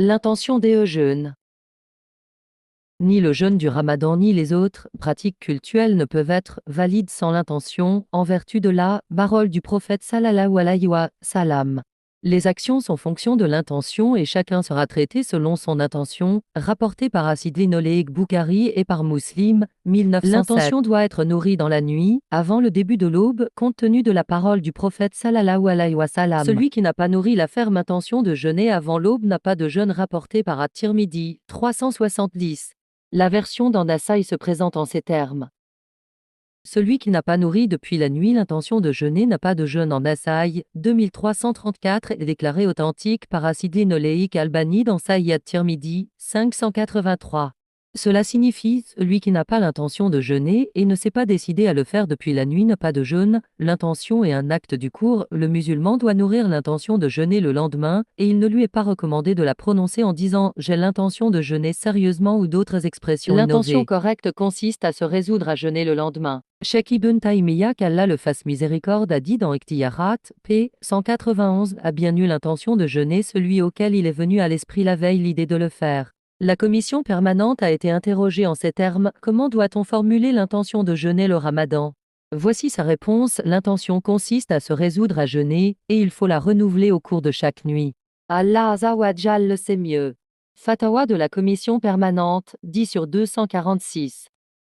L'intention des jeûnes. Ni le jeûne du Ramadan ni les autres pratiques cultuelles ne peuvent être valides sans l'intention, en vertu de la parole du prophète sallallahu alayhi wa sallam. Les actions sont fonction de l'intention et chacun sera traité selon son intention, rapporté par Asidlin Oleik Boukhari et par Muslim, 1907. L'intention doit être nourrie dans la nuit, avant le début de l'aube, compte tenu de la parole du prophète sallallahu alayhi wa sallam. Celui qui n'a pas nourri la ferme intention de jeûner avant l'aube n'a pas de jeûne rapporté par At-Tirmidhi, 370. La version d'An-Nasaï se présente en ces termes. Celui qui n'a pas nourri depuis la nuit l'intention de jeûner n'a pas de jeûne. An-Nasaï, 2334 est déclaré authentique par Asidlin Oleik Albani dans Sahih At-Tirmidhi, 583. Cela signifie, celui qui n'a pas l'intention de jeûner et ne s'est pas décidé à le faire depuis la nuit n'a pas de jeûne. L'intention est un acte du cours. Le musulman doit nourrir l'intention de jeûner le lendemain et il ne lui est pas recommandé de la prononcer en disant « j'ai l'intention de jeûner sérieusement » ou d'autres expressions innovées. L'intention correcte consiste à se résoudre à jeûner le lendemain. Cheikh Ibn Taymiyyah, qu'Allah le fasse miséricorde, a dit dans Ikhtiyarat, p. 191, a bien eu l'intention de jeûner celui auquel il est venu à l'esprit la veille l'idée de le faire. La commission permanente a été interrogée en ces termes: comment doit-on formuler l'intention de jeûner le Ramadan? Voici sa réponse: l'intention consiste à se résoudre à jeûner, et il faut la renouveler au cours de chaque nuit. Allah Azza wa Jal le sait mieux. Fatawa de la commission permanente, 10/246.